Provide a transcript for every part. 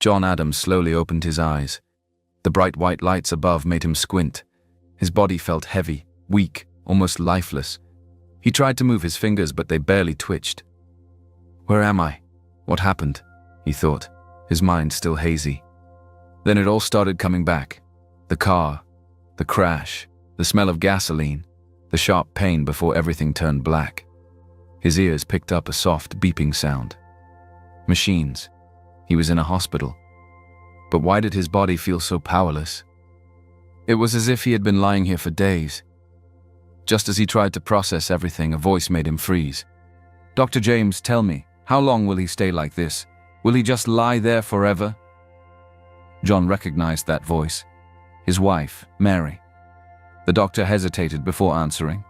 John Adams slowly opened his eyes. The bright white lights above made him squint. His body felt heavy, weak, almost lifeless. He tried to move his fingers, but they barely twitched. Where am I? What happened? He thought, his mind still hazy. Then it all started coming back. The car, the crash, the smell of gasoline, the sharp pain before everything turned black. His ears picked up a soft beeping sound. Machines. He was in a hospital. But why did his body feel so powerless? It was as if he had been lying here for days. Just as he tried to process everything, a voice made him freeze. "Dr. James, tell me, how long will he stay like this? Will he just lie there forever?" John recognized that voice. His wife, Mary. The doctor hesitated before answering.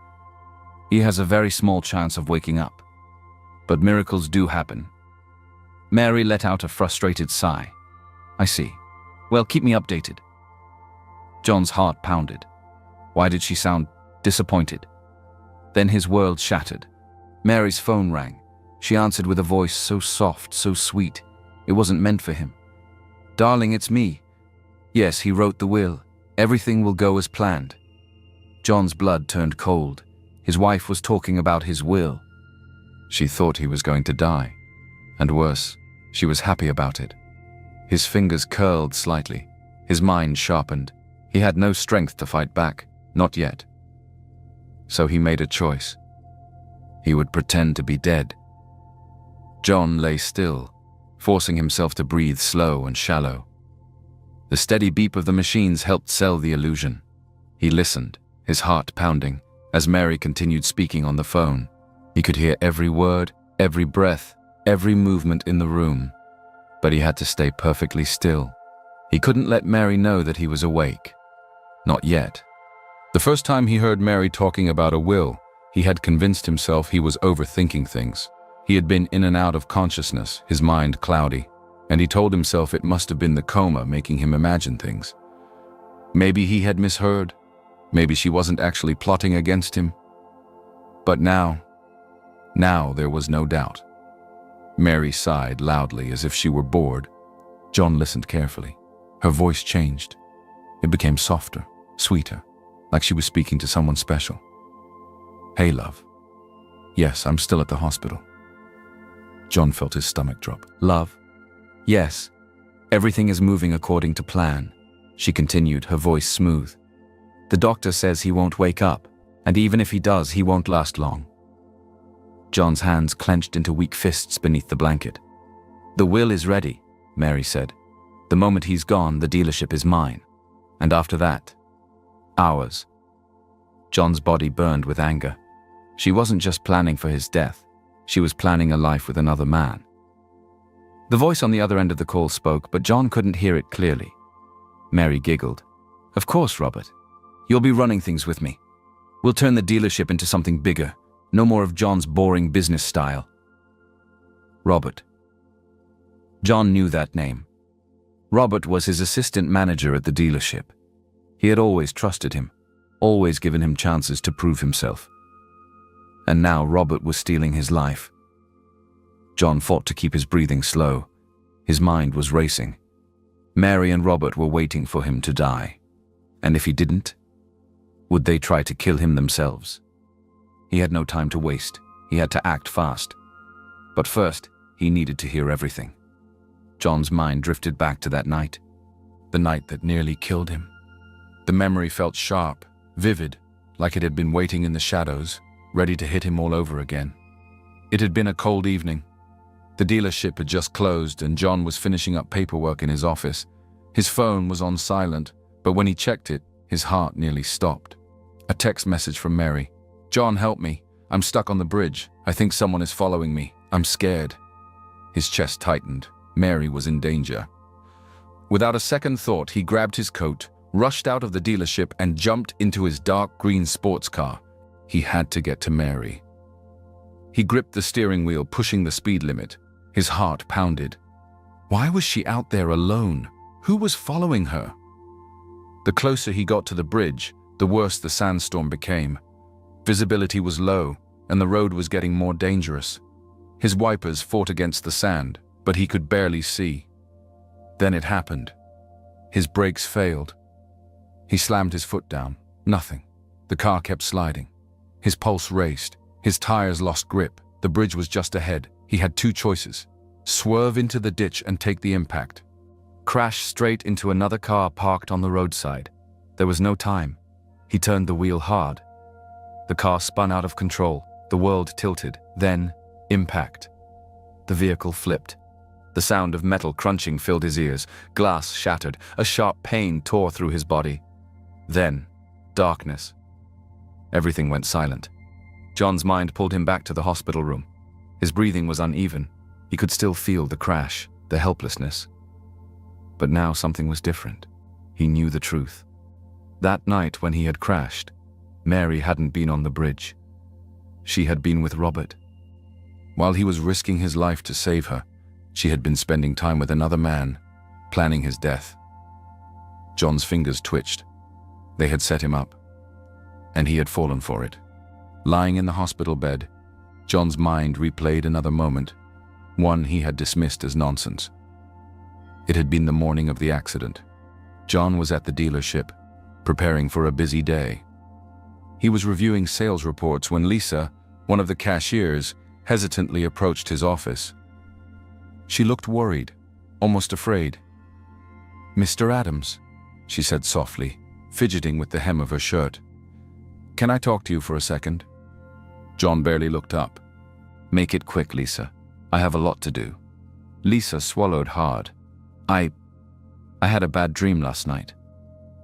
"He has a very small chance of waking up. But miracles do happen." Mary let out a frustrated sigh. "I see. Well, keep me updated." John's heart pounded. Why did she sound disappointed? Then his world shattered. Mary's phone rang. She answered with a voice so soft, so sweet. It wasn't meant for him. "Darling, it's me. Yes, he wrote the will. Everything will go as planned." John's blood turned cold. His wife was talking about his will. She thought he was going to die. And worse, she was happy about it. His fingers curled slightly. His mind sharpened. He had no strength to fight back, not yet. So he made a choice. He would pretend to be dead. John lay still, forcing himself to breathe slow and shallow. The steady beep of the machines helped sell the illusion. He listened, his heart pounding, as Mary continued speaking on the phone. He could hear every word, every breath, every movement in the room. But he had to stay perfectly still. He couldn't let Mary know that he was awake. Not yet. The first time he heard Mary talking about a will, he had convinced himself he was overthinking things. He had been in and out of consciousness, his mind cloudy, and he told himself it must have been the coma making him imagine things. Maybe he had misheard. Maybe she wasn't actually plotting against him. But now there was no doubt. Mary sighed loudly as if she were bored. John listened carefully. Her voice changed. It became softer, sweeter, like she was speaking to someone special. "Hey, love. Yes, I'm still at the hospital." John felt his stomach drop. "Love? Yes. Everything is moving according to plan," she continued, her voice smooth. "The doctor says he won't wake up, and even if he does, he won't last long." John's hands clenched into weak fists beneath the blanket. "The will is ready," Mary said. "The moment he's gone, the dealership is mine. And after that, ours." John's body burned with anger. She wasn't just planning for his death. She was planning a life with another man. The voice on the other end of the call spoke, but John couldn't hear it clearly. Mary giggled. "Of course, Robert. You'll be running things with me. We'll turn the dealership into something bigger. No more of John's boring business style." Robert. John knew that name. Robert was his assistant manager at the dealership. He had always trusted him, always given him chances to prove himself. And now Robert was stealing his life. John fought to keep his breathing slow. His mind was racing. Mary and Robert were waiting for him to die. And if he didn't, would they try to kill him themselves? He had no time to waste. He had to act fast. But first, he needed to hear everything. John's mind drifted back to that night, the night that nearly killed him. The memory felt sharp, vivid, like it had been waiting in the shadows, ready to hit him all over again. It had been a cold evening. The dealership had just closed and John was finishing up paperwork in his office. His phone was on silent, but when he checked it, his heart nearly stopped. A text message from Mary. "John, help me. I'm stuck on the bridge. I think someone is following me. I'm scared." His chest tightened. Mary was in danger. Without a second thought, he grabbed his coat, rushed out of the dealership, and jumped into his dark green sports car. He had to get to Mary. He gripped the steering wheel, pushing the speed limit. His heart pounded. Why was she out there alone? Who was following her? The closer he got to the bridge, the worse the sandstorm became. Visibility was low, and the road was getting more dangerous. His wipers fought against the sand, but he could barely see. Then it happened. His brakes failed. He slammed his foot down. Nothing. The car kept sliding. His pulse raced. His tires lost grip. The bridge was just ahead. He had two choices: swerve into the ditch and take the impact, crash straight into another car parked on the roadside. There was no time. He turned the wheel hard. The car spun out of control. The world tilted. Then, impact. The vehicle flipped. The sound of metal crunching filled his ears. Glass shattered. A sharp pain tore through his body. Then, darkness. Everything went silent. John's mind pulled him back to the hospital room. His breathing was uneven. He could still feel the crash, the helplessness. But now something was different. He knew the truth. That night when he had crashed, Mary hadn't been on the bridge. She had been with Robert. While he was risking his life to save her, she had been spending time with another man, planning his death. John's fingers twitched. They had set him up, and he had fallen for it. Lying in the hospital bed, John's mind replayed another moment, one he had dismissed as nonsense. It had been the morning of the accident. John was at the dealership, preparing for a busy day. He was reviewing sales reports when Lisa, one of the cashiers, hesitantly approached his office. She looked worried, almost afraid. "Mr. Adams," she said softly, fidgeting with the hem of her shirt. "Can I talk to you for a second?" John barely looked up. "Make it quick, Lisa. I have a lot to do." Lisa swallowed hard. I had a bad dream last night."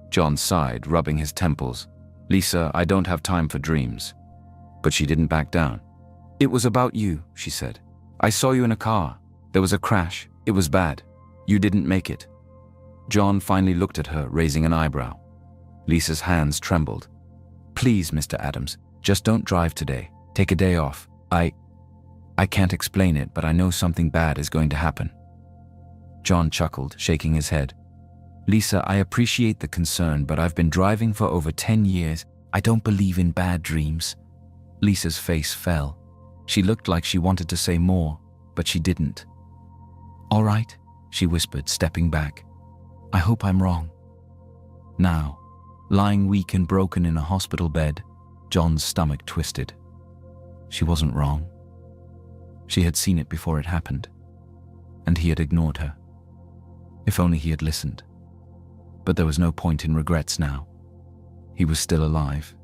John sighed, rubbing his temples. "Lisa, I don't have time for dreams." But she didn't back down. "It was about you," she said. "I saw you in a car. There was a crash. It was bad. You didn't make it." John finally looked at her, raising an eyebrow. Lisa's hands trembled. "Please, Mr. Adams, just don't drive today. Take a day off. I can't explain it, but I know something bad is going to happen." John chuckled, shaking his head. "Lisa, I appreciate the concern, but I've been driving for over 10 years. I don't believe in bad dreams." Lisa's face fell. She looked like she wanted to say more, but she didn't. "All right," she whispered, stepping back. "I hope I'm wrong." Now, lying weak and broken in a hospital bed, John's stomach twisted. She wasn't wrong. She had seen it before it happened, and he had ignored her. If only he had listened. But there was no point in regrets now. He was still alive,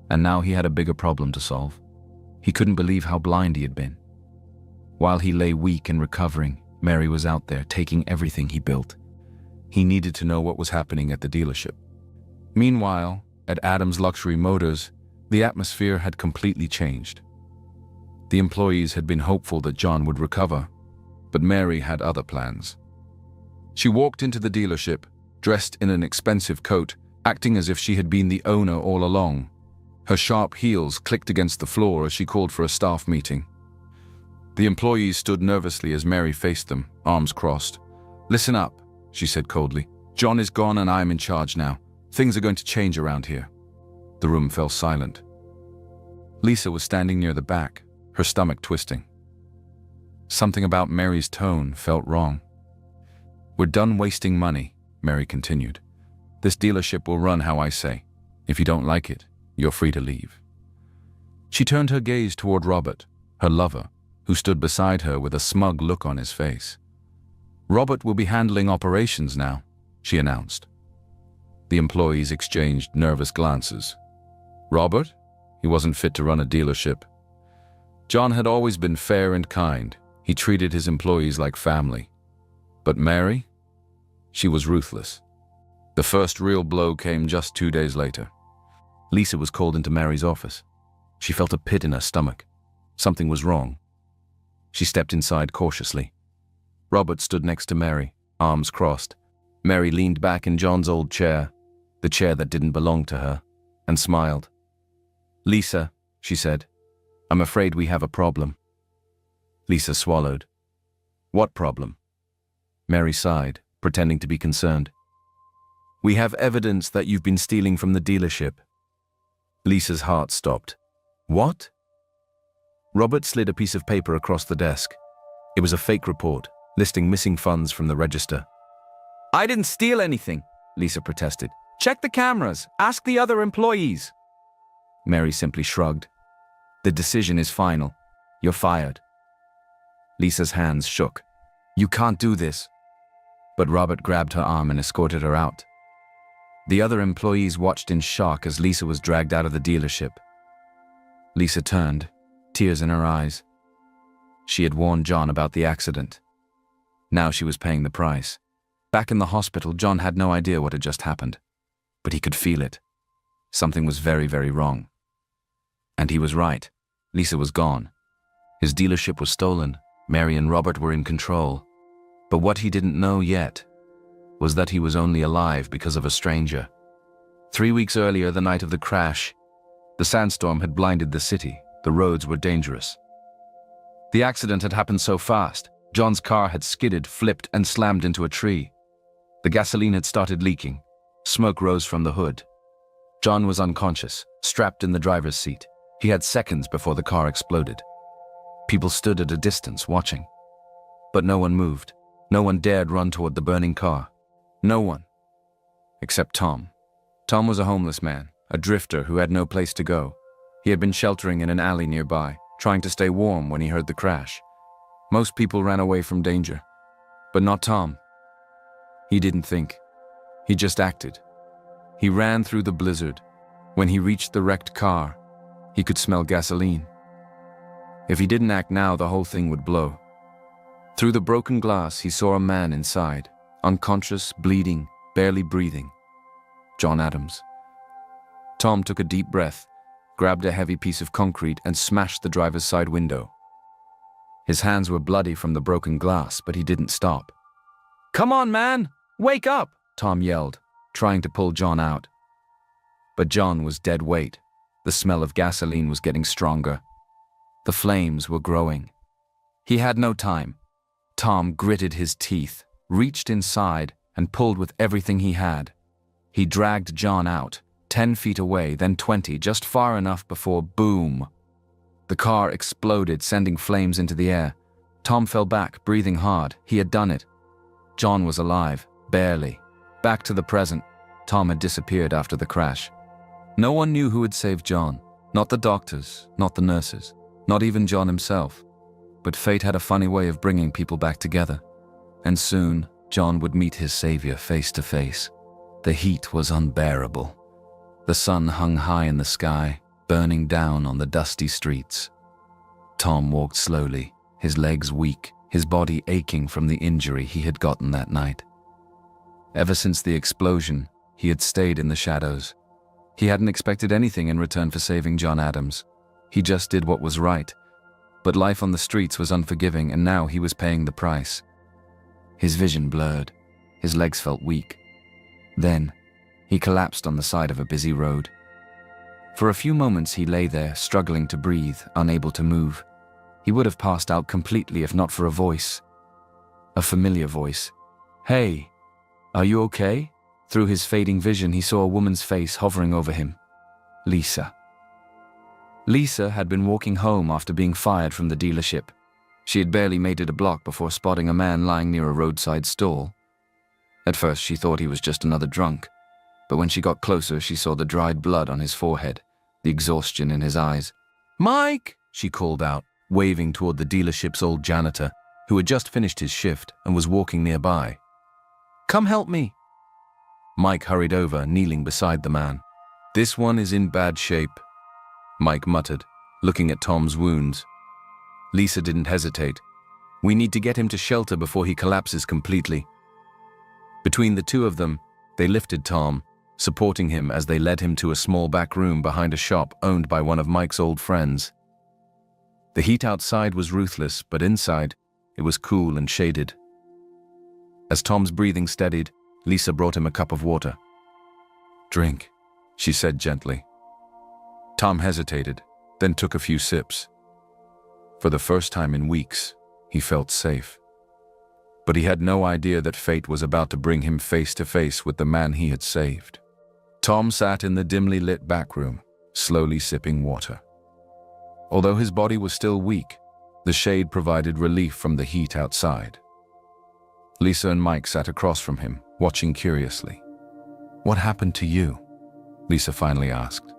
and now he had a bigger problem to solve. He couldn't believe how blind he had been. While he lay weak and recovering, Mary was out there taking everything he built. He needed to know what was happening at the dealership. Meanwhile, at Adams Luxury Motors, the atmosphere had completely changed. The employees had been hopeful that John would recover, but Mary had other plans. She walked into the dealership, dressed in an expensive coat, acting as if she had been the owner all along. Her sharp heels clicked against the floor as she called for a staff meeting. The employees stood nervously as Mary faced them, arms crossed. "Listen up," she said coldly. "John is gone and I am in charge now. Things are going to change around here." The room fell silent. Lisa was standing near the back, her stomach twisting. Something about Mary's tone felt wrong. "We're done wasting money," Mary continued. "This dealership will run how I say. If you don't like it, you're free to leave." She turned her gaze toward Robert, her lover, who stood beside her with a smug look on his face. "Robert will be handling operations now," she announced. The employees exchanged nervous glances. Robert? He wasn't fit to run a dealership. John had always been fair and kind. He treated his employees like family. But Mary? She was ruthless. The first real blow came just 2 days later. Lisa was called into Mary's office. She felt a pit in her stomach. Something was wrong. She stepped inside cautiously. Robert stood next to Mary, arms crossed. Mary leaned back in John's old chair, the chair that didn't belong to her, and smiled. "Lisa," she said, "I'm afraid we have a problem." Lisa swallowed. "What problem?" Mary sighed, pretending to be concerned. "We have evidence that you've been stealing from the dealership." Lisa's heart stopped. "What?" Robert slid a piece of paper across the desk. It was a fake report, listing missing funds from the register. I didn't steal anything, Lisa protested. Check the cameras. Ask the other employees. Mary simply shrugged. The decision is final. You're fired. Lisa's hands shook. You can't do this. But Robert grabbed her arm and escorted her out. The other employees watched in shock as Lisa was dragged out of the dealership. Lisa turned, tears in her eyes. She had warned John about the accident. Now she was paying the price. Back in the hospital, John had no idea what had just happened. But he could feel it. Something was very, very wrong. And he was right. Lisa was gone. His dealership was stolen. Mary and Robert were in control. But what he didn't know yet was that he was only alive because of a stranger. 3 weeks earlier, the night of the crash, the sandstorm had blinded the city. The roads were dangerous. The accident had happened so fast. John's car had skidded, flipped, and slammed into a tree. The gasoline had started leaking. Smoke rose from the hood. John was unconscious, strapped in the driver's seat. He had seconds before the car exploded. People stood at a distance, watching. But no one moved. No one dared run toward the burning car. No one. Except Tom. Tom was a homeless man, a drifter who had no place to go. He had been sheltering in an alley nearby, trying to stay warm when he heard the crash. Most people ran away from danger, but not Tom. He didn't think. He just acted. He ran through the blizzard. When he reached the wrecked car, he could smell gasoline. If he didn't act now, the whole thing would blow. Through the broken glass, he saw a man inside, unconscious, bleeding, barely breathing. John Adams. Tom took a deep breath, grabbed a heavy piece of concrete, and smashed the driver's side window. His hands were bloody from the broken glass, but he didn't stop. "Come on, man! Wake up!" Tom yelled, trying to pull John out. But John was dead weight. The smell of gasoline was getting stronger. The flames were growing. He had no time. Tom gritted his teeth, reached inside, and pulled with everything he had. He dragged John out, 10 feet away, then 20, just far enough before boom. The car exploded, sending flames into the air. Tom fell back, breathing hard. He had done it. John was alive, barely. Back to the present. Tom had disappeared after the crash. No one knew who had saved John. Not the doctors, not the nurses, not even John himself. But fate had a funny way of bringing people back together. And soon, John would meet his savior face to face. The heat was unbearable. The sun hung high in the sky, burning down on the dusty streets. Tom walked slowly, his legs weak, his body aching from the injury he had gotten that night. Ever since the explosion, he had stayed in the shadows. He hadn't expected anything in return for saving John Adams. He just did what was right. But life on the streets was unforgiving, and now he was paying the price. His vision blurred. His legs felt weak. Then, he collapsed on the side of a busy road. For a few moments he lay there, struggling to breathe, unable to move. He would have passed out completely if not for a voice. A familiar voice. "Hey, are you okay?" Through his fading vision, he saw a woman's face hovering over him. Lisa. Lisa had been walking home after being fired from the dealership. She had barely made it a block before spotting a man lying near a roadside stall. At first, she thought he was just another drunk. But when she got closer, she saw the dried blood on his forehead, the exhaustion in his eyes. "Mike!" she called out, waving toward the dealership's old janitor, who had just finished his shift and was walking nearby. "Come help me." Mike hurried over, kneeling beside the man. "This one is in bad shape," Mike muttered, looking at Tom's wounds. Lisa didn't hesitate. "We need to get him to shelter before he collapses completely." Between the two of them, they lifted Tom, supporting him as they led him to a small back room behind a shop owned by one of Mike's old friends. The heat outside was ruthless, but inside, it was cool and shaded. As Tom's breathing steadied, Lisa brought him a cup of water. "Drink," she said gently. Tom hesitated, then took a few sips. For the first time in weeks, he felt safe. But he had no idea that fate was about to bring him face to face with the man he had saved. Tom sat in the dimly lit back room, slowly sipping water. Although his body was still weak, the shade provided relief from the heat outside. Lisa and Mike sat across from him, watching curiously. "What happened to you?" Lisa finally asked.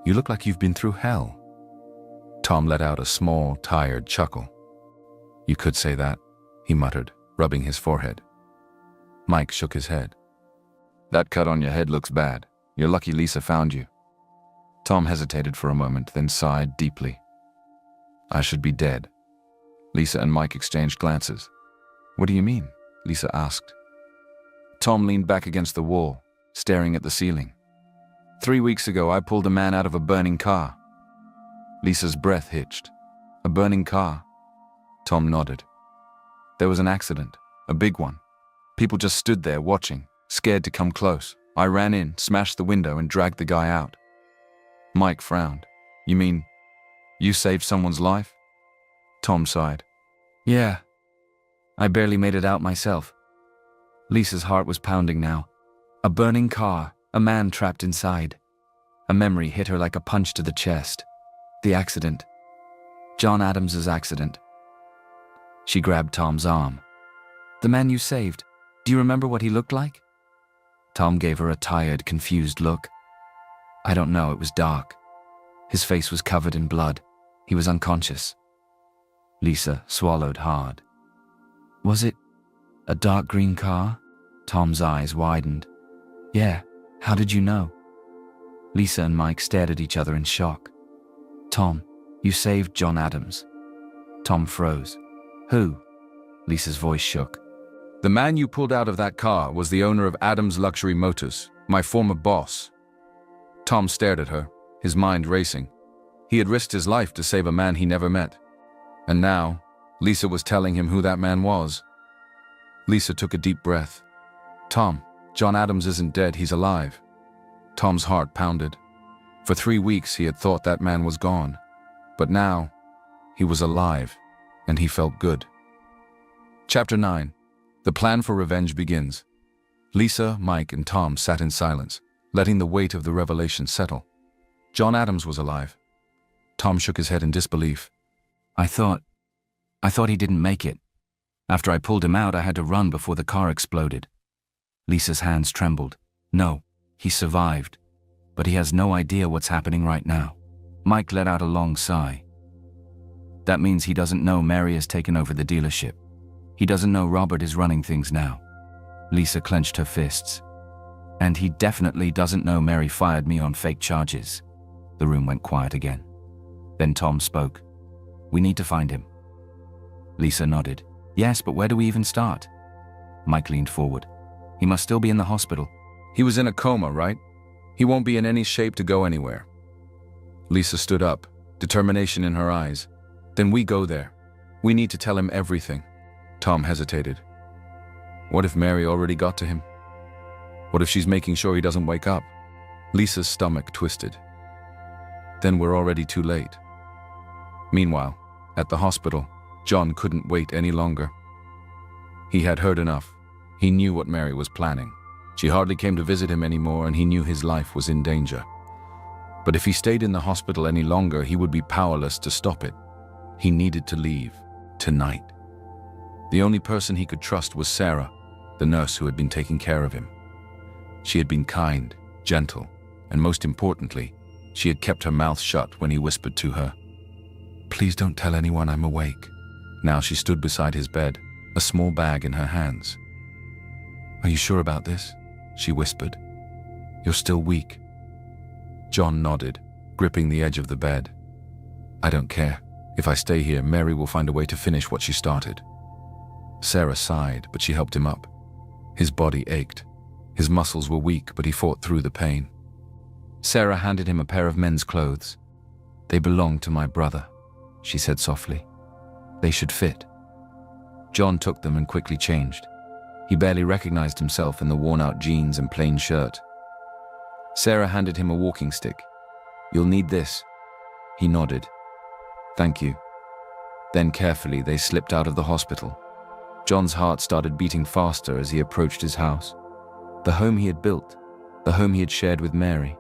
"You look like you've been through hell." Tom let out a small, tired chuckle. "You could say that," he muttered, rubbing his forehead. Mike shook his head. "That cut on your head looks bad. You're lucky Lisa found you." Tom hesitated for a moment, then sighed deeply. "I should be dead." Lisa and Mike exchanged glances. "What do you mean?" Lisa asked. Tom leaned back against the wall, staring at the ceiling. 3 weeks ago, I pulled a man out of a burning car." Lisa's breath hitched. "A burning car?" Tom nodded. "There was an accident, a big one. People just stood there watching, scared to come close. I ran in, smashed the window, and dragged the guy out." Mike frowned. "You mean you saved someone's life?" Tom sighed. "Yeah. I barely made it out myself." Lisa's heart was pounding now. A burning car, a man trapped inside. A memory hit her like a punch to the chest. The accident. John Adams's accident. She grabbed Tom's arm. "The man you saved, do you remember what he looked like?" Tom gave her a tired, confused look. "I don't know, it was dark. His face was covered in blood. He was unconscious." Lisa swallowed hard. "Was it a dark green car?" Tom's eyes widened. "Yeah, how did you know?" Lisa and Mike stared at each other in shock. "Tom, you saved John Adams." Tom froze. "Who?" Lisa's voice shook. "The man you pulled out of that car was the owner of Adams Luxury Motors, my former boss." Tom stared at her, his mind racing. He had risked his life to save a man he never met. And now, Lisa was telling him who that man was. Lisa took a deep breath. "Tom, John Adams isn't dead, he's alive." Tom's heart pounded. For 3 weeks he had thought that man was gone. But now, he was alive, and he felt good. Chapter 9. The plan for revenge begins. Lisa, Mike, and Tom sat in silence, letting the weight of the revelation settle. John Adams was alive. Tom shook his head in disbelief. I thought he didn't make it. After I pulled him out, I had to run before the car exploded." Lisa's hands trembled. "No, he survived. But he has no idea what's happening right now." Mike let out a long sigh. "That means he doesn't know Mary has taken over the dealership. He doesn't know Robert is running things now." Lisa clenched her fists. "And he definitely doesn't know Mary fired me on fake charges." The room went quiet again. Then Tom spoke. "We need to find him." Lisa nodded. "Yes, but where do we even start?" Mike leaned forward. "He must still be in the hospital." "He was in a coma, right? He won't be in any shape to go anywhere." Lisa stood up, determination in her eyes. "Then we go there. We need to tell him everything." Tom hesitated. "What if Mary already got to him? What if she's making sure he doesn't wake up?" Lisa's stomach twisted. "Then we're already too late." Meanwhile, at the hospital, John couldn't wait any longer. He had heard enough. He knew what Mary was planning. She hardly came to visit him anymore, and he knew his life was in danger. But if he stayed in the hospital any longer, he would be powerless to stop it. He needed to leave, tonight. The only person he could trust was Sarah, the nurse who had been taking care of him. She had been kind, gentle, and most importantly, she had kept her mouth shut when he whispered to her, "Please don't tell anyone I'm awake." Now she stood beside his bed, a small bag in her hands. "Are you sure about this?" she whispered. "You're still weak." John nodded, gripping the edge of the bed. "I don't care. If I stay here, Mary will find a way to finish what she started." Sarah sighed, but she helped him up. His body ached. His muscles were weak, but he fought through the pain. Sarah handed him a pair of men's clothes. "They belong to my brother," she said softly. "They should fit." John took them and quickly changed. He barely recognized himself in the worn-out jeans and plain shirt. Sarah handed him a walking stick. "You'll need this." He nodded. "Thank you." Then carefully they slipped out of the hospital. John's heart started beating faster as he approached his house. The home he had built, the home he had shared with Mary.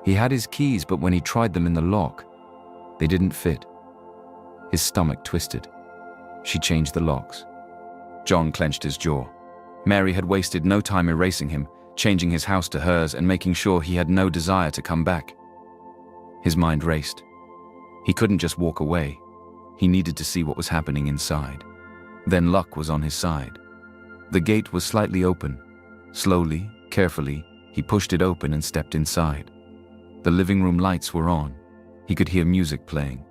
He had his keys, but when he tried them in the lock, they didn't fit. His stomach twisted. She changed the locks. John clenched his jaw. Mary had wasted no time erasing him, changing his house to hers and making sure he had no desire to come back. His mind raced. He couldn't just walk away. He needed to see what was happening inside. Then luck was on his side. The gate was slightly open. Slowly, carefully, he pushed it open and stepped inside. The living room lights were on. He could hear music playing.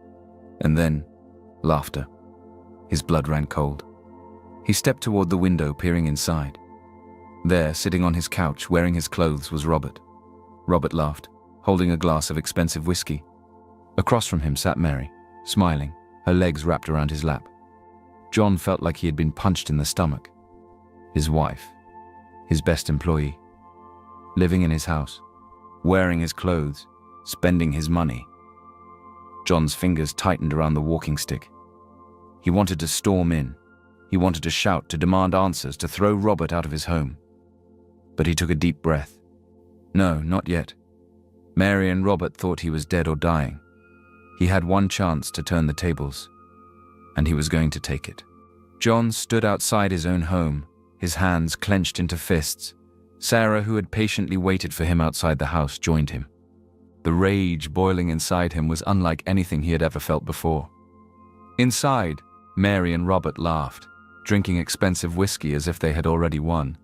And then, laughter. His blood ran cold. He stepped toward the window, peering inside. There, sitting on his couch, wearing his clothes, was Robert. Robert laughed, holding a glass of expensive whiskey. Across from him sat Mary, smiling, her legs wrapped around his lap. John felt like he had been punched in the stomach. His wife, his best employee, living in his house, wearing his clothes, spending his money. John's fingers tightened around the walking stick. He wanted to storm in. He wanted to shout, to demand answers, to throw Robert out of his home. But he took a deep breath. No, not yet. Mary and Robert thought he was dead or dying. He had one chance to turn the tables, and he was going to take it. John stood outside his own home, his hands clenched into fists. Sarah, who had patiently waited for him outside the house, joined him. The rage boiling inside him was unlike anything he had ever felt before. Inside, Mary and Robert laughed, drinking expensive whiskey as if they had already won.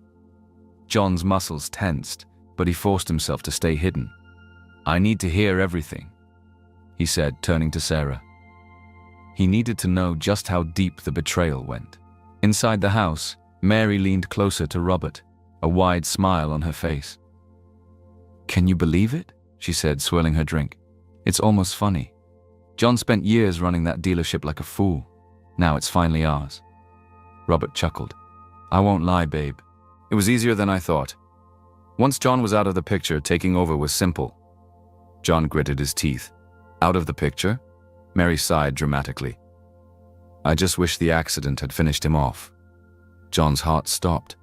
John's muscles tensed, but he forced himself to stay hidden. "I need to hear everything," he said, turning to Sarah. He needed to know just how deep the betrayal went. Inside the house, Mary leaned closer to Robert, a wide smile on her face. "Can you believe it?" she said, swirling her drink. "It's almost funny. John spent years running that dealership like a fool. Now it's finally ours." Robert chuckled. "I won't lie, babe. It was easier than I thought. Once John was out of the picture, taking over was simple." John gritted his teeth. "Out of the picture?" Mary sighed dramatically. "I just wish the accident had finished him off." John's heart stopped.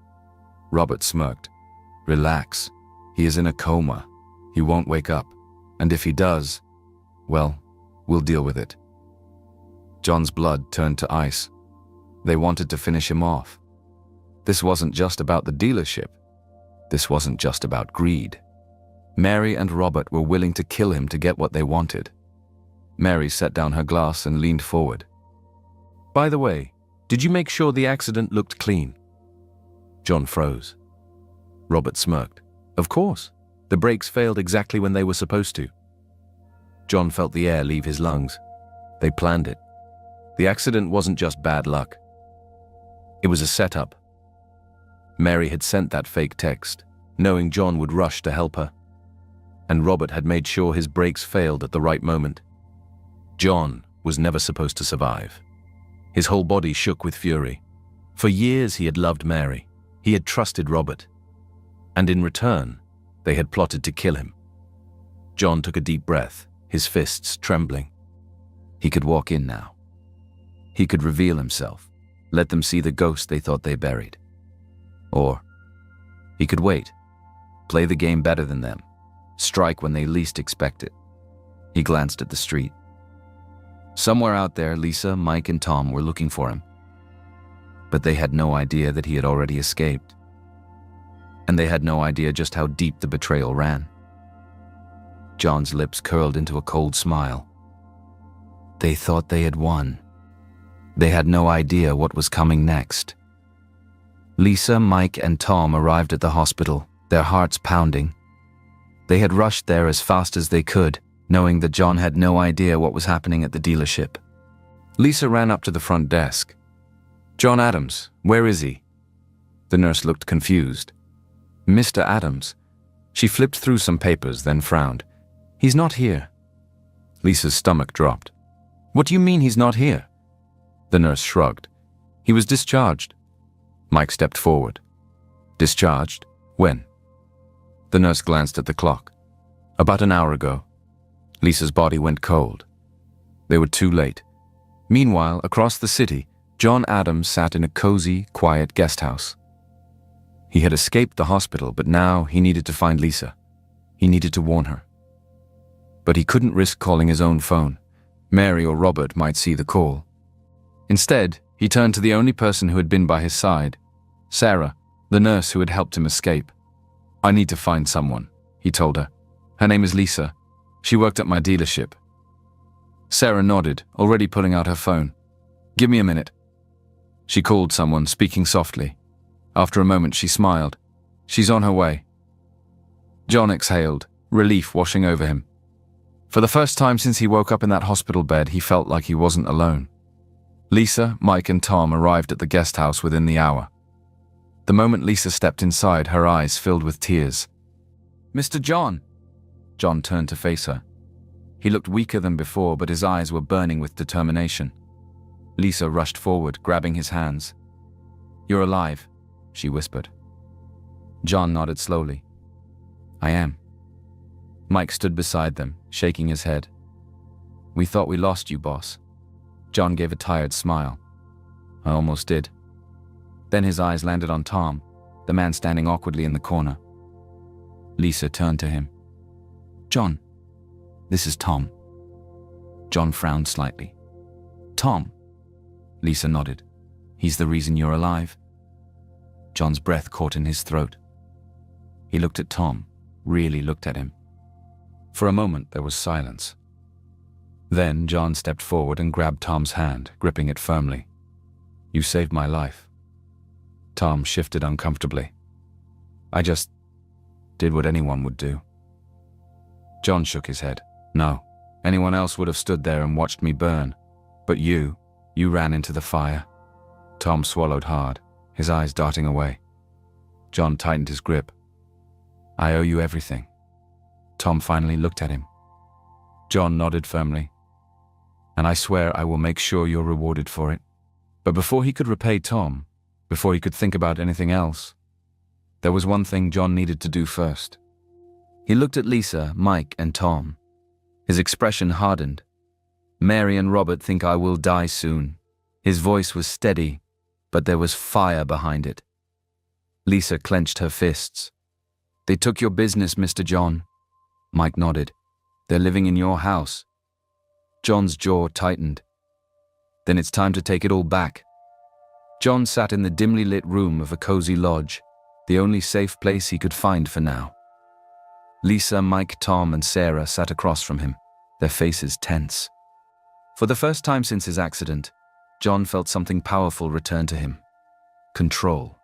Robert smirked. "Relax. He is in a coma. He won't wake up. And if he does, well, we'll deal with it." John's blood turned to ice. They wanted to finish him off. This wasn't just about the dealership. This wasn't just about greed. Mary and Robert were willing to kill him to get what they wanted. Mary set down her glass and leaned forward. "By the way, did you make sure the accident looked clean?" John froze. Robert smirked. "Of course. The brakes failed exactly when they were supposed to." John felt the air leave his lungs. They planned it. The accident wasn't just bad luck. It was a setup. Mary had sent that fake text, knowing John would rush to help her. And Robert had made sure his brakes failed at the right moment. John was never supposed to survive. His whole body shook with fury. For years he had loved Mary. He had trusted Robert. And in return, they had plotted to kill him. John took a deep breath, his fists trembling. He could walk in now. He could reveal himself, let them see the ghost they thought they buried. Or he could wait, play the game better than them, strike when they least expect it. He glanced at the street. Somewhere out there, Lisa, Mike, and Tom were looking for him. But they had no idea that he had already escaped. And they had no idea just how deep the betrayal ran. John's lips curled into a cold smile. They thought they had won. They had no idea what was coming next. Lisa, Mike, and Tom arrived at the hospital, their hearts pounding. They had rushed there as fast as they could, knowing that John had no idea what was happening at the dealership. Lisa ran up to the front desk. "John Adams, where is he?" The nurse looked confused. "Mr. Adams." She flipped through some papers, then frowned. "He's not here." Lisa's stomach dropped. "What do you mean he's not here?" The nurse shrugged. "He was discharged." Mike stepped forward. "Discharged? When?" The nurse glanced at the clock. "About an hour ago." Lisa's body went cold. They were too late. Meanwhile, across the city, John Adams sat in a cozy, quiet guest house. He had escaped the hospital, but now he needed to find Lisa. He needed to warn her. But he couldn't risk calling his own phone. Mary or Robert might see the call. Instead, He turned to the only person who had been by his side, Sarah, the nurse who had helped him escape. "I need to find someone," he told her. "Her name is Lisa. She worked at my dealership." Sarah nodded, already pulling out her phone. "Give me a minute." She called someone, speaking softly. After a moment, she smiled. "She's on her way." John exhaled, relief washing over him. For the first time since he woke up in that hospital bed, he felt like he wasn't alone. Lisa, Mike, and Tom arrived at the guest house within the hour. The moment Lisa stepped inside, her eyes filled with tears. "Mr. John!" John turned to face her. He looked weaker than before, but his eyes were burning with determination. Lisa rushed forward, grabbing his hands. "You're alive," she whispered. John nodded slowly. "I am." Mike stood beside them, shaking his head. "We thought we lost you, boss." John gave a tired smile. "I almost did." Then his eyes landed on Tom, the man standing awkwardly in the corner. Lisa turned to him. "John, this is Tom." John frowned slightly. "Tom?" Lisa nodded. "He's the reason you're alive." John's breath caught in his throat. He looked at Tom, really looked at him. For a moment there was silence. Then John stepped forward and grabbed Tom's hand, gripping it firmly. "You saved my life." Tom shifted uncomfortably. "I just did what anyone would do." John shook his head. "No, anyone else would have stood there and watched me burn. But you ran into the fire." Tom swallowed hard, his eyes darting away. John tightened his grip. "I owe you everything." Tom finally looked at him. John nodded firmly. "And I swear I will make sure you're rewarded for it." But before he could repay Tom, before he could think about anything else, there was one thing John needed to do first. He looked at Lisa, Mike, and Tom. His expression hardened. "Mary and Robert think I will die soon." His voice was steady, but there was fire behind it. Lisa clenched her fists. "They took your business, Mr. John." Mike nodded. "They're living in your house." John's jaw tightened. "Then it's time to take it all back." John sat in the dimly lit room of a cozy lodge, the only safe place he could find for now. Lisa, Mike, Tom, and Sarah sat across from him, their faces tense. For the first time since his accident, John felt something powerful return to him. Control.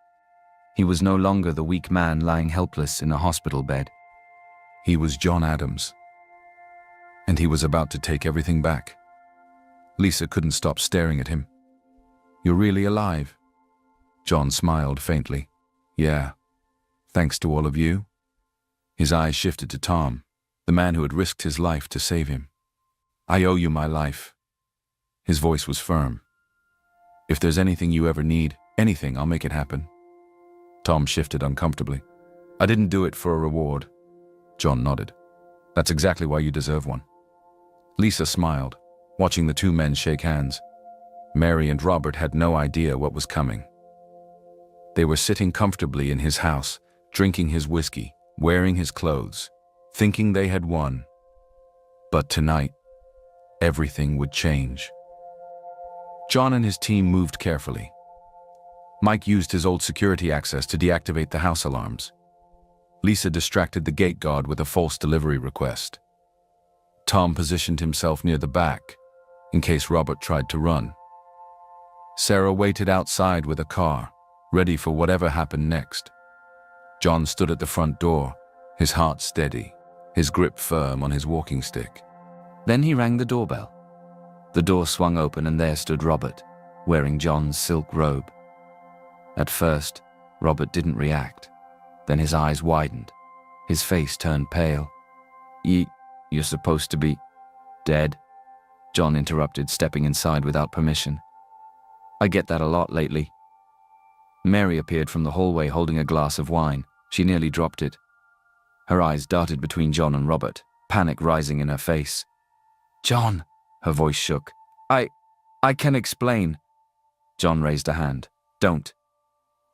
He was no longer the weak man lying helpless in a hospital bed. He was John Adams. And he was about to take everything back. Lisa couldn't stop staring at him. "You're really alive?" John smiled faintly. "Yeah. Thanks to all of you." His eyes shifted to Tom, the man who had risked his life to save him. "I owe you my life." His voice was firm. "If there's anything you ever need, anything, I'll make it happen." Tom shifted uncomfortably. "I didn't do it for a reward." John nodded. "That's exactly why you deserve one." Lisa smiled, watching the two men shake hands. Mary and Robert had no idea what was coming. They were sitting comfortably in his house, drinking his whiskey, wearing his clothes, thinking they had won. But tonight, everything would change. John and his team moved carefully. Mike used his old security access to deactivate the house alarms. Lisa distracted the gate guard with a false delivery request. Tom positioned himself near the back, in case Robert tried to run. Sarah waited outside with a car, ready for whatever happened next. John stood at the front door, his heart steady, his grip firm on his walking stick. Then he rang the doorbell. The door swung open and there stood Robert, wearing John's silk robe. At first, Robert didn't react. Then his eyes widened. His face turned pale. You're supposed to be dead," John interrupted, stepping inside without permission. "I get that a lot lately." Mary appeared from the hallway holding a glass of wine. She nearly dropped it. Her eyes darted between John and Robert, panic rising in her face. "John," her voice shook. I can explain." John raised a hand. "Don't."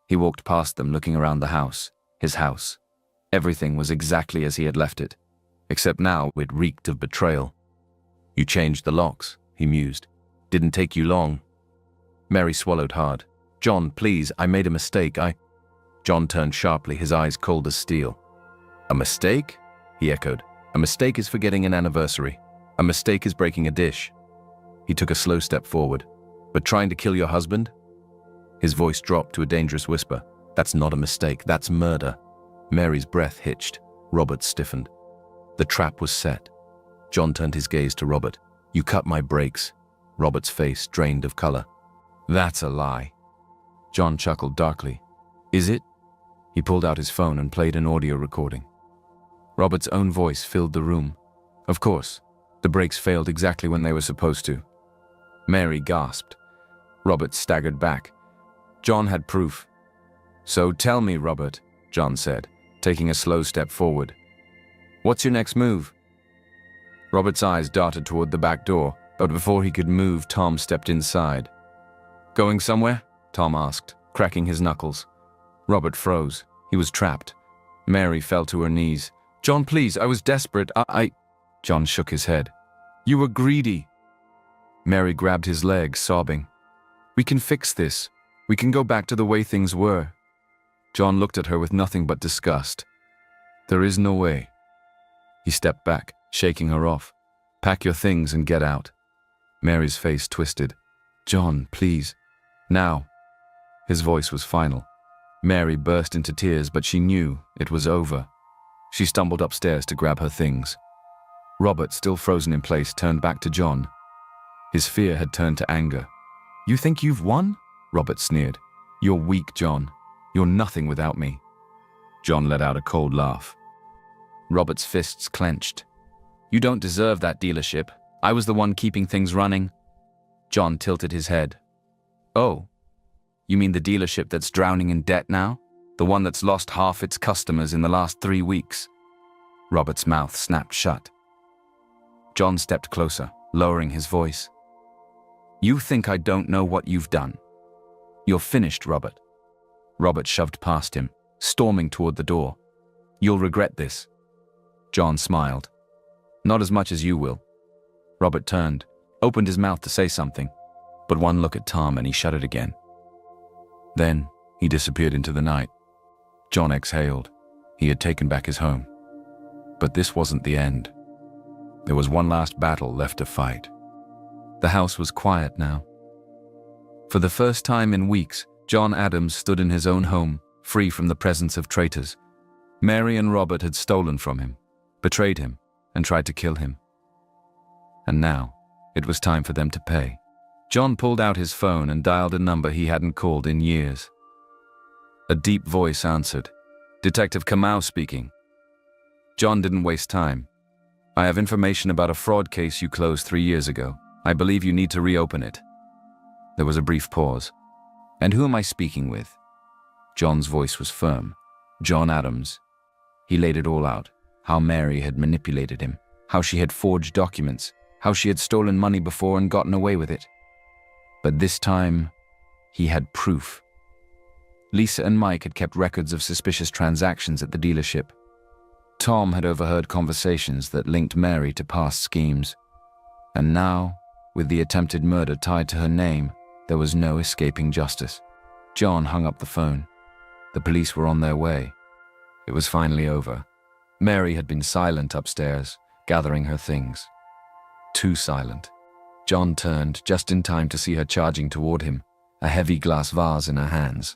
He walked past them, looking around the house, his house. Everything was exactly as he had left it, except now it reeked of betrayal. "You changed the locks," he mused. "Didn't take you long." Mary swallowed hard. "John, please, I made a mistake. John turned sharply, his eyes cold as steel. "A mistake?" he echoed. "A mistake is forgetting an anniversary. A mistake is breaking a dish." He took a slow step forward. "But trying to kill your husband?" His voice dropped to a dangerous whisper. "That's not a mistake, that's murder." Mary's breath hitched. Robert stiffened. The trap was set. John turned his gaze to Robert. "You cut my brakes." Robert's face drained of color. "That's a lie." John chuckled darkly. "Is it?" He pulled out his phone and played an audio recording. Robert's own voice filled the room. Of course, the brakes failed exactly when they were supposed to. Mary gasped. Robert staggered back. John had proof. "So tell me, Robert," John said, taking a slow step forward. "What's your next move?" Robert's eyes darted toward the back door, but before he could move, Tom stepped inside. "Going somewhere?" Tom asked, cracking his knuckles. Robert froze. He was trapped. Mary fell to her knees. "John, please, I was desperate. John shook his head. "You were greedy." Mary grabbed his leg, sobbing. "We can fix this. We can go back to the way things were." John looked at her with nothing but disgust. "There is no way." He stepped back, shaking her off. "Pack your things and get out." Mary's face twisted. "John, please. Now." His voice was final. Mary burst into tears, but she knew it was over. She stumbled upstairs to grab her things. Robert, still frozen in place, turned back to John. His fear had turned to anger. "You think you've won?" Robert sneered. "You're weak, John. You're nothing without me." John let out a cold laugh. Robert's fists clenched. "You don't deserve that dealership. I was the one keeping things running." John tilted his head. "Oh, you mean the dealership that's drowning in debt now? The one that's lost half its customers in the last 3 weeks?" Robert's mouth snapped shut. John stepped closer, lowering his voice. "You think I don't know what you've done? You're finished, Robert." Robert shoved past him, storming toward the door. "You'll regret this." John smiled. "Not as much as you will." Robert turned, opened his mouth to say something, but one look at Tom and he shut it again. Then he disappeared into the night. John exhaled. He had taken back his home. But this wasn't the end. There was one last battle left to fight. The house was quiet now. For the first time in weeks, John Adams stood in his own home, free from the presence of traitors. Mary and Robert had stolen from him, betrayed him, and tried to kill him. And now, it was time for them to pay. John pulled out his phone and dialed a number he hadn't called in years. A deep voice answered. "Detective Coma speaking." John didn't waste time. "I have information about a fraud case you closed 3 years ago. I believe you need to reopen it." There was a brief pause. "And who am I speaking with?" John's voice was firm. "John Adams." He laid it all out. How Mary had manipulated him. How she had forged documents. How she had stolen money before and gotten away with it. But this time, he had proof. Lisa and Mike had kept records of suspicious transactions at the dealership. Tom had overheard conversations that linked Mary to past schemes. And now, with the attempted murder tied to her name, there was no escaping justice. John hung up the phone. The police were on their way. It was finally over. Mary had been silent upstairs, gathering her things. Too silent. John turned just in time to see her charging toward him, a heavy glass vase in her hands.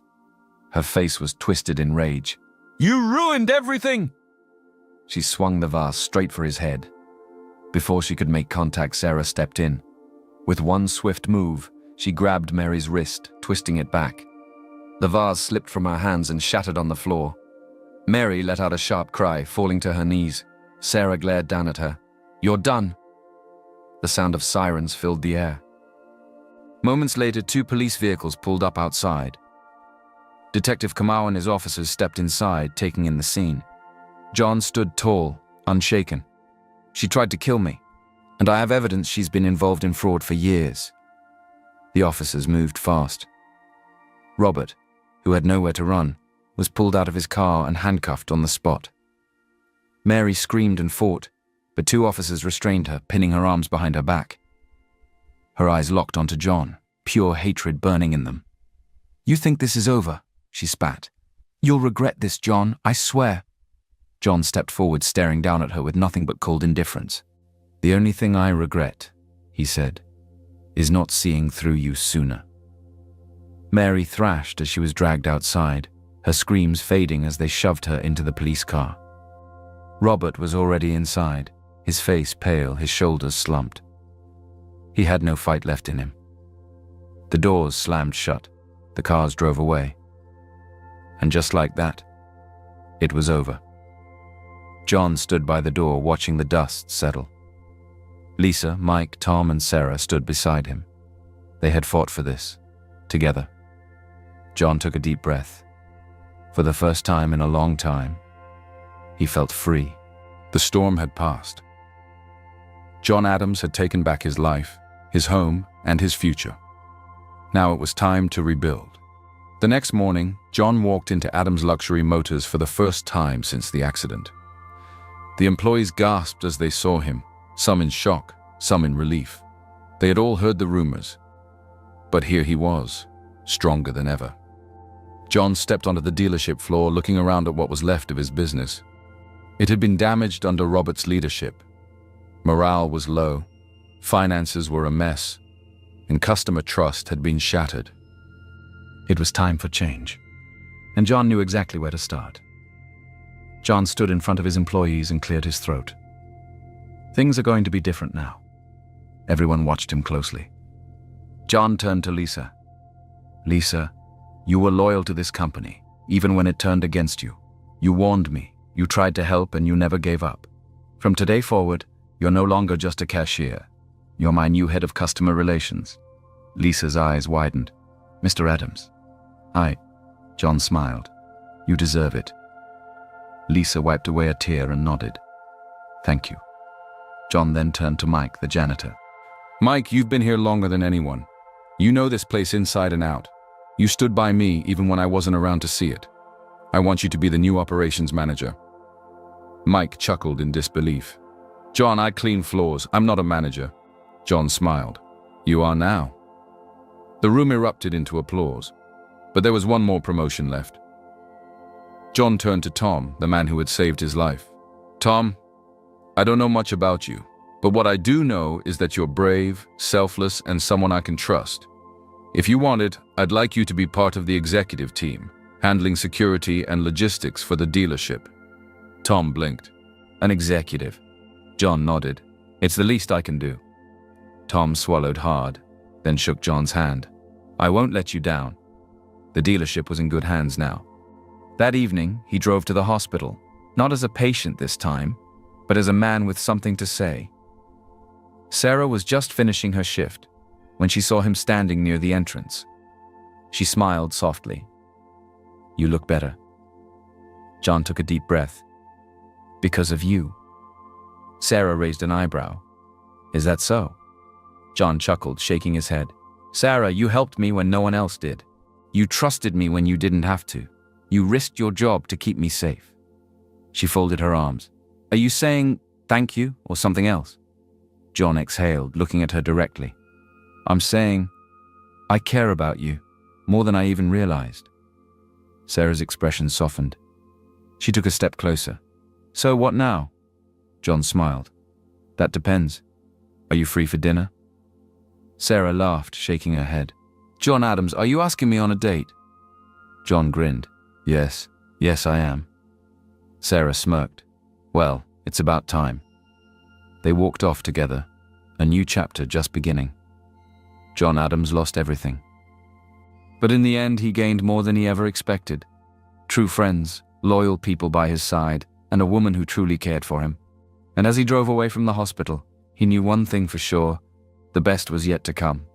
Her face was twisted in rage. "You ruined everything!" She swung the vase straight for his head. Before she could make contact, Sarah stepped in. With one swift move, she grabbed Mary's wrist, twisting it back. The vase slipped from her hands and shattered on the floor. Mary let out a sharp cry, falling to her knees. Sarah glared down at her. "You're done." The sound of sirens filled the air. Moments later, 2 police vehicles pulled up outside. Detective Coma and his officers stepped inside, taking in the scene. John stood tall, unshaken. "She tried to kill me, and I have evidence she's been involved in fraud for years." The officers moved fast. Robert, who had nowhere to run, was pulled out of his car and handcuffed on the spot. Mary screamed and fought, but 2 officers restrained her, pinning her arms behind her back. Her eyes locked onto John, pure hatred burning in them. "You think this is over?" she spat. "You'll regret this, John, I swear." John stepped forward, staring down at her with nothing but cold indifference. "The only thing I regret," he said, "is not seeing through you sooner." Mary thrashed as she was dragged outside, her screams fading as they shoved her into the police car. Robert was already inside, his face pale, his shoulders slumped. He had no fight left in him. The doors slammed shut, the cars drove away. And just like that, it was over. John stood by the door watching the dust settle. Lisa, Mike, Tom, and Sarah stood beside him. They had fought for this, together. John took a deep breath. For the first time in a long time, he felt free. The storm had passed. John Adams had taken back his life, his home, and his future. Now it was time to rebuild. The next morning, John walked into Adams Luxury Motors for the first time since the accident. The employees gasped as they saw him, some in shock, some in relief. They had all heard the rumors. But here he was, stronger than ever. John stepped onto the dealership floor, looking around at what was left of his business. It had been damaged under Robert's leadership. Morale was low, finances were a mess, and customer trust had been shattered. It was time for change, and John knew exactly where to start. John stood in front of his employees and cleared his throat. Things are going to be different now. Everyone watched him closely. John turned to Lisa. "Lisa, you were loyal to this company, even when it turned against you. You warned me, you tried to help, and you never gave up. From today forward, you're no longer just a cashier. You're my new head of customer relations." Lisa's eyes widened. "Mr. Adams." John smiled. "You deserve it." Lisa wiped away a tear and nodded. "Thank you." John then turned to Mike, the janitor. "Mike, you've been here longer than anyone. You know this place inside and out. You stood by me even when I wasn't around to see it. I want you to be the new operations manager." Mike chuckled in disbelief. "John, I clean floors. I'm not a manager." John smiled. "You are now." The room erupted into applause, but there was one more promotion left. John turned to Tom, the man who had saved his life. "Tom, I don't know much about you, but what I do know is that you're brave, selfless, and someone I can trust. If you want it, I'd like you to be part of the executive team, handling security and logistics for the dealership." Tom blinked. "An executive?" John nodded. "It's the least I can do." Tom swallowed hard, then shook John's hand. "I won't let you down." The dealership was in good hands now. That evening, he drove to the hospital, not as a patient this time, but as a man with something to say. Sarah was just finishing her shift when she saw him standing near the entrance. She smiled softly. "You look better." John took a deep breath. "Because of you." Sarah raised an eyebrow. "Is that so?" John chuckled, shaking his head. "Sarah, you helped me when no one else did. You trusted me when you didn't have to. You risked your job to keep me safe." She folded her arms. "Are you saying thank you or something else?" John exhaled, looking at her directly. "I'm saying I care about you more than I even realized." Sarah's expression softened. She took a step closer. "So what now?" John smiled. "That depends. Are you free for dinner?" Sarah laughed, shaking her head. "John Adams, are you asking me on a date?" John grinned. Yes, I am." Sarah smirked. "Well, it's about time." They walked off together, a new chapter just beginning. John Adams lost everything. But in the end, he gained more than he ever expected. True friends, loyal people by his side, and a woman who truly cared for him. And as he drove away from the hospital, he knew one thing for sure: the best was yet to come.